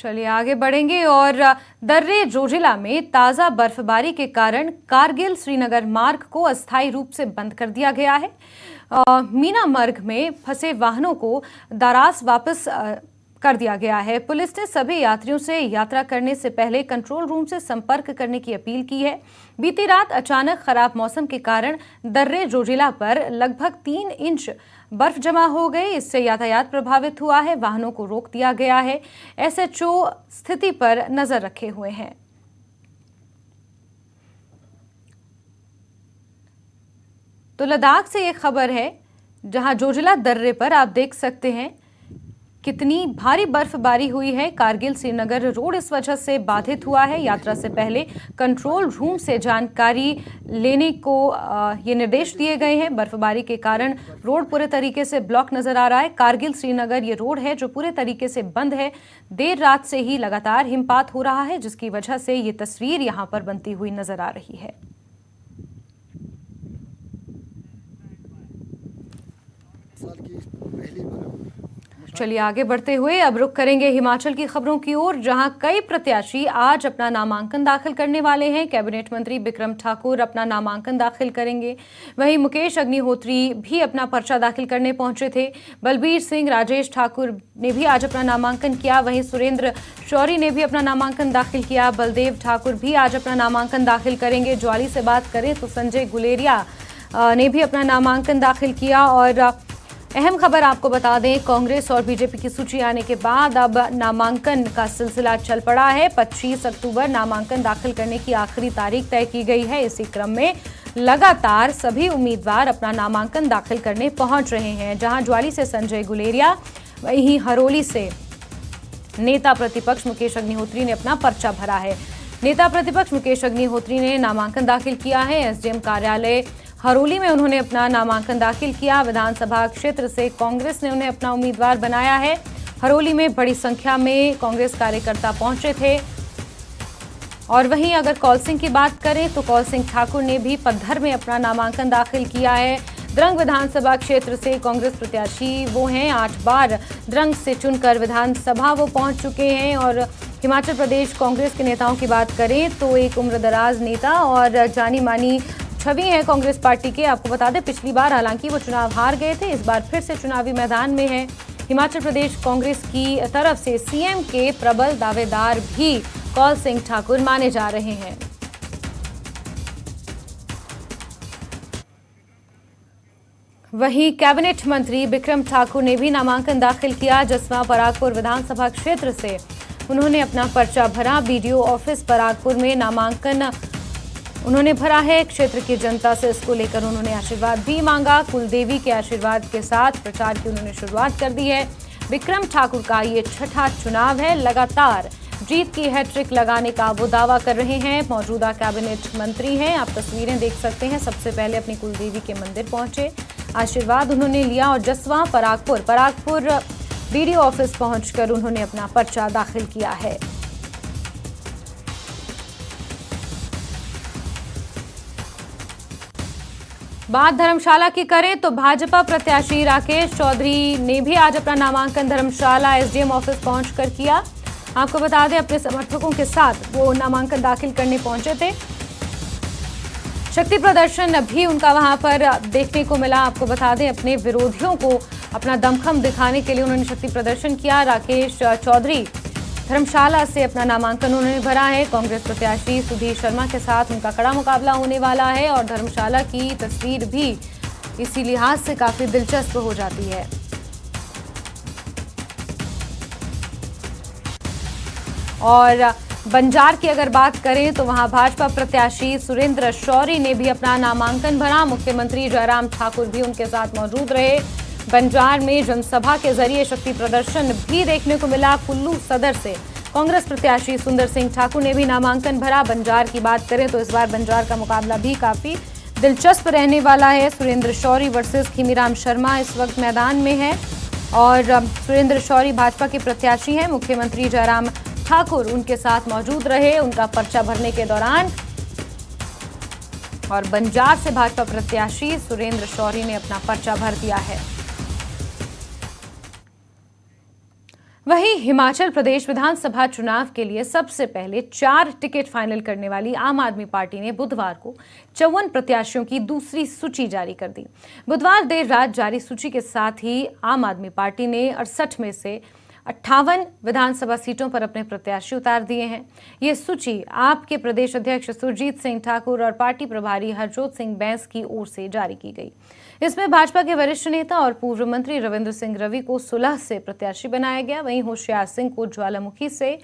चलिए आगे बढ़ेंगे और दर्रे जोजिला में ताजा बर्फबारी के कारण कारगिल श्रीनगर मार्ग को अस्थायी रूप से बंद कर दिया गया है। मीना मार्ग में फंसे वाहनों को दारास वापस कर दिया गया है। पुलिस ने सभी यात्रियों से यात्रा करने से पहले कंट्रोल रूम से संपर्क करने की अपील की है। बीती रात अचानक खराब मौसम के कारण दर्रे जोजिला पर लगभग 3 इंच बर्फ जमा हो गई। इससे यातायात प्रभावित हुआ है। वाहनों को रोक दिया गया है। एसएचओ स्थिति पर नजर रखे हुए हैं। तो लद्दाख से ये खबर है, जहां जोजिला दर्रे पर आप देख सकते हैं कितनी भारी बर्फबारी हुई है। कारगिल श्रीनगर रोड इस वजह से बाधित हुआ है। यात्रा से पहले कंट्रोल रूम से जानकारी लेने को ये निर्देश दिए गए हैं। बर्फबारी के कारण रोड पूरे तरीके से ब्लॉक नजर आ रहा है। कारगिल श्रीनगर ये रोड है जो पूरे तरीके से बंद है। देर रात से ही लगातार हिमपात हो रहा है, जिसकी वजह से ये तस्वीर यहाँ पर बनती हुई नजर आ रही है। चलिए आगे बढ़ते हुए अब रुख करेंगे हिमाचल की खबरों की ओर, जहां कई प्रत्याशी आज अपना नामांकन दाखिल करने वाले हैं। कैबिनेट मंत्री बिक्रम ठाकुर अपना नामांकन दाखिल करेंगे। वहीं मुकेश अग्निहोत्री भी अपना पर्चा दाखिल करने पहुंचे थे। बलबीर सिंह, राजेश ठाकुर ने भी आज अपना नामांकन किया। वहीं सुरेंद्र शौरी ने भी अपना नामांकन दाखिल किया। बलदेव ठाकुर भी आज अपना नामांकन दाखिल करेंगे। ज्वाली से बात करें तो संजय गुलेरिया ने भी अपना नामांकन दाखिल किया। और अहम खबर आपको बता दें, कांग्रेस और बीजेपी की सूची आने के बाद अब नामांकन का सिलसिला चल पड़ा है। 25 अक्टूबर नामांकन दाखिल करने की आखिरी तारीख तय की गई है। इसी क्रम में लगातार सभी उम्मीदवार अपना नामांकन दाखिल करने पहुंच रहे हैं। जहां ज्वाली से संजय गुलेरिया, वहीं हरोली से नेता प्रतिपक्ष मुकेश अग्निहोत्री ने अपना पर्चा भरा है। नेता प्रतिपक्ष मुकेश अग्निहोत्री ने नामांकन दाखिल किया है। एसडीएम कार्यालय हरोली में उन्होंने अपना नामांकन दाखिल किया। विधानसभा क्षेत्र से कांग्रेस ने उन्हें अपना उम्मीदवार बनाया है। हरोली में बड़ी संख्या में कांग्रेस कार्यकर्ता पहुंचे थे। और वहीं अगर कौल सिंह की बात करें तो कौल सिंह ठाकुर ने भी पद्धर में अपना नामांकन दाखिल किया है। द्रंग विधानसभा क्षेत्र से कांग्रेस प्रत्याशी वो हैं, 8 बार द्रंग से चुनकर विधानसभा वो पहुंच चुके हैं। और हिमाचल प्रदेश कांग्रेस के नेताओं की बात करें तो एक उम्रदराज नेता और जानी मानी छवि है कांग्रेस पार्टी के। आपको बता दें, पिछली बार हालांकि वो चुनाव हार गए थे, इस बार फिर से चुनावी मैदान में है। हिमाचल प्रदेश कांग्रेस की तरफ से सीएम के प्रबल दावेदार भी कौल सिंह ठाकुर माने जा रहे हैं। वहीं कैबिनेट मंत्री बिक्रम ठाकुर ने भी नामांकन दाखिल किया। जसवां परागपुर विधानसभा क्षेत्र से उन्होंने अपना पर्चा भरा। बीडीओ ऑफिस परागपुर में नामांकन उन्होंने भरा है। क्षेत्र की जनता से इसको लेकर उन्होंने आशीर्वाद भी मांगा। कुलदेवी के आशीर्वाद के साथ प्रचार की उन्होंने शुरुआत कर दी है। बिक्रम ठाकुर का ये 6ठा चुनाव है। लगातार जीत की हैट्रिक लगाने का वो दावा कर रहे हैं। मौजूदा कैबिनेट मंत्री हैं, आप तस्वीरें देख सकते हैं। सबसे पहले अपनी कुलदेवी के मंदिर पहुंचे, आशीर्वाद उन्होंने लिया और जसवां परागपुर बीडीओ ऑफिस पहुंचकर उन्होंने अपना पर्चा दाखिल किया है। बात धर्मशाला की करें तो भाजपा प्रत्याशी राकेश चौधरी ने भी आज अपना नामांकन धर्मशाला एसडीएम ऑफिस पहुंचकर किया। आपको बता दें, अपने समर्थकों के साथ वो नामांकन दाखिल करने पहुंचे थे। शक्ति प्रदर्शन भी उनका वहां पर देखने को मिला। आपको बता दें, अपने विरोधियों को अपना दमखम दिखाने के लिए उन्होंने शक्ति प्रदर्शन किया। राकेश चौधरी धर्मशाला से अपना नामांकन उन्होंने भरा है। कांग्रेस प्रत्याशी सुधीर शर्मा के साथ उनका कड़ा मुकाबला होने वाला है। और धर्मशाला की तस्वीर भी इसी लिहाज से काफी दिलचस्प हो जाती है। और बंजार की अगर बात करें तो वहां भाजपा प्रत्याशी सुरेंद्र शौरी ने भी अपना नामांकन भरा। मुख्यमंत्री जयराम ठाकुर भी उनके साथ मौजूद रहे। बंजार में जनसभा के जरिए शक्ति प्रदर्शन भी देखने को मिला। कुल्लू सदर से कांग्रेस प्रत्याशी सुंदर सिंह ठाकुर ने भी नामांकन भरा। बंजार की बात करें तो इस बार बंजार का मुकाबला भी काफी दिलचस्प रहने वाला है। सुरेंद्र शौरी वर्सेस खीमीराम शर्मा इस वक्त मैदान में है। और सुरेंद्र शौरी भाजपा के प्रत्याशी हैं। मुख्यमंत्री जयराम ठाकुर उनके साथ मौजूद रहे उनका पर्चा भरने के दौरान। और बंजार से भाजपा प्रत्याशी सुरेंद्र शौरी ने अपना पर्चा भर दिया है। वहीं हिमाचल प्रदेश विधानसभा चुनाव के लिए सबसे पहले 4 टिकट फाइनल करने वाली आम आदमी पार्टी ने बुधवार को 54 प्रत्याशियों की दूसरी सूची जारी कर दी। बुधवार देर रात जारी सूची के साथ ही आम आदमी पार्टी ने 68 में से 58 विधानसभा सीटों पर अपने प्रत्याशी उतार दिए हैं। ये सूची आपके प्रदेश अध्यक्ष सुरजीत सिंह ठाकुर और पार्टी प्रभारी हरजोत सिंह बैंस की ओर से जारी की गई। इसमें भाजपा के वरिष्ठ नेता और पूर्व मंत्री रविंद्र सिंह रवि को सुलह से प्रत्याशी बनाया गया। वहीं होशियार सिंह को ज्वालामुखी से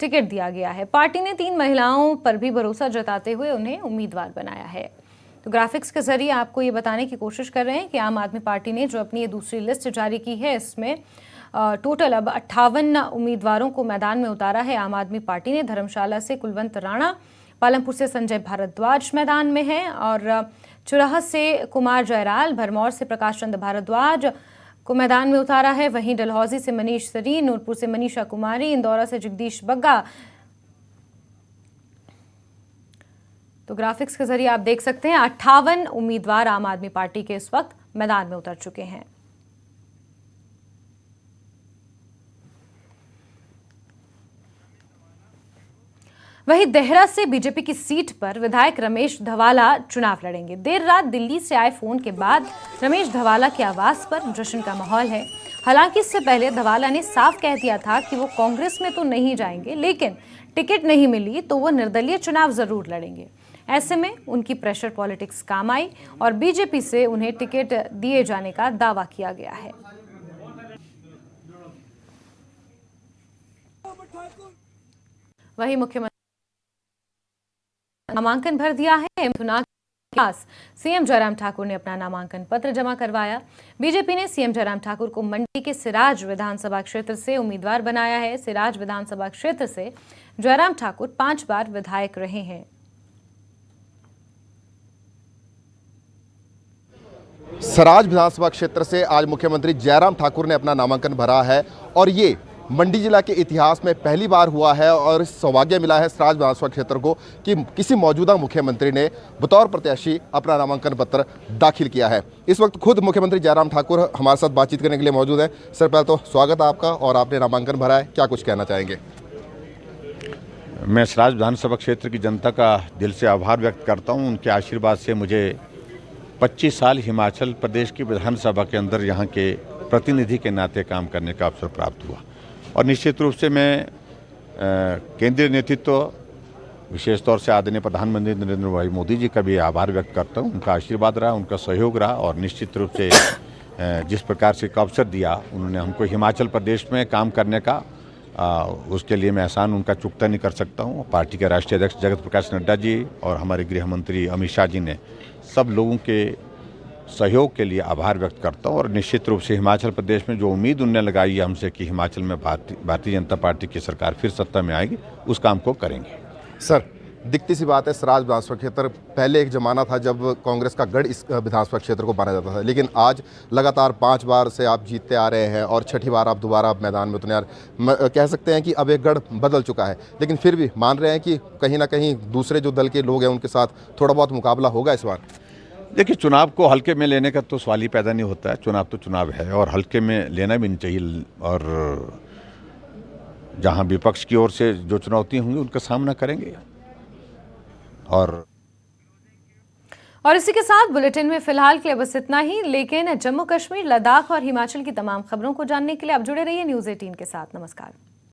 टिकट दिया गया है। पार्टी ने 3 महिलाओं पर भी भरोसा जताते हुए उन्हें उम्मीदवार बनाया है। तो ग्राफिक्स के जरिए आपको ये बताने की कोशिश कर रहे हैं कि आम आदमी पार्टी ने जो अपनी ये दूसरी लिस्ट जारी की है, इसमें टोटल अब 58 उम्मीदवारों को मैदान में उतारा है। आम आदमी पार्टी ने धर्मशाला से कुलवंत राणा, पालमपुर से संजय भारद्वाज मैदान में है और चुराह से कुमार जयराल, भरमौर से प्रकाश चंद भारद्वाज को मैदान में उतारा है। वहीं डलहौजी से मनीष सरीन, नूरपुर से मनीषा कुमारी, इंदौरा से जगदीश बग्गा। तो ग्राफिक्स के जरिए आप देख सकते हैं 58 उम्मीदवार आम आदमी पार्टी के इस वक्त मैदान में उतर चुके हैं। वहीं देहरा से बीजेपी की सीट पर विधायक रमेश धवाला चुनाव लड़ेंगे। देर रात दिल्ली से आए फोन के बाद रमेश धवाला के आवास पर जश्न का माहौल है। हालांकि इससे पहले धवाला ने साफ कह दिया था कि वो कांग्रेस में तो नहीं जाएंगे, लेकिन टिकट नहीं मिली तो वो निर्दलीय चुनाव जरूर लड़ेंगे। ऐसे में उनकी प्रेशर पॉलिटिक्स काम आई और बीजेपी से उन्हें टिकट दिए जाने का दावा किया गया है। वहीं मुख्यमंत्री नामांकन भर दिया है। चुनाव के पास सीएम जयराम ठाकुर ने अपना नामांकन पत्र जमा करवाया। बीजेपी ने सीएम जयराम ठाकुर को मंडी के सिराज विधानसभा क्षेत्र से उम्मीदवार बनाया है। सिराज विधानसभा क्षेत्र से जयराम ठाकुर 5 बार विधायक रहे हैं। सिराज विधानसभा क्षेत्र से आज मुख्यमंत्री जयराम ठाकुर ने अपना नामांकन भरा है और ये मंडी जिला के इतिहास में पहली बार हुआ है और सौभाग्य मिला है सिराज विधानसभा क्षेत्र को कि किसी मौजूदा मुख्यमंत्री ने बतौर प्रत्याशी अपना नामांकन पत्र दाखिल किया है। इस वक्त खुद मुख्यमंत्री जयराम ठाकुर हमारे साथ बातचीत करने के लिए मौजूद हैं। सर, पहले तो स्वागत है आपका और आपने नामांकन भरा है, क्या कुछ कहना चाहेंगे? मैं सिराज विधानसभा क्षेत्र की जनता का दिल से आभार व्यक्त करता हूँ। उनके आशीर्वाद से मुझे 25 साल हिमाचल प्रदेश की विधानसभा के अंदर यहाँ के प्रतिनिधि के नाते काम करने का अवसर प्राप्त हुआ और निश्चित रूप से मैं केंद्रीय नेतृत्व, विशेष तौर से आदरणीय प्रधानमंत्री नरेंद्र भाई मोदी जी का भी आभार व्यक्त करता हूँ। उनका आशीर्वाद रहा, उनका सहयोग रहा और निश्चित रूप से जिस प्रकार से एक अवसर दिया उन्होंने हमको हिमाचल प्रदेश में काम करने का, उसके लिए मैं एहसान उनका चुकता नहीं कर सकता हूँ। पार्टी के राष्ट्रीय अध्यक्ष जगत प्रकाश नड्डा जी और हमारे गृह मंत्री अमित शाह जी ने सब लोगों के सहयोग के लिए आभार व्यक्त करता हूँ और निश्चित रूप से हिमाचल प्रदेश में जो उम्मीद उन्होंने लगाई है हमसे कि हिमाचल में भारतीय जनता पार्टी की सरकार फिर सत्ता में आएगी, उस काम को करेंगे। सर, दिखती सी बात है, सिराज विधानसभा क्षेत्र पहले एक जमाना था जब कांग्रेस का गढ़ इस विधानसभा क्षेत्र को माना जाता था, लेकिन आज लगातार 5 बार से आप जीतते आ रहे हैं और छठी बार आप दोबारा मैदान में उतरे। कह सकते हैं कि अब एक गढ़ बदल चुका है, लेकिन फिर भी मान रहे हैं कि कहीं ना कहीं दूसरे जो दल के लोग हैं उनके साथ थोड़ा बहुत मुकाबला होगा इस बार। देखिए, चुनाव को हल्के में लेने का तो सवाल ही पैदा नहीं होता है। चुनाव तो चुनाव है और हल्के में लेना भी नहीं चाहिए और जहां विपक्ष की ओर से जो चुनौतियां होंगी उनका सामना करेंगे। और इसी के साथ बुलेटिन में फिलहाल के लिए बस इतना ही, लेकिन जम्मू कश्मीर, लद्दाख और हिमाचल की तमाम खबरों को जानने के लिए आप जुड़े रहिए न्यूज़ 18 के साथ। नमस्कार।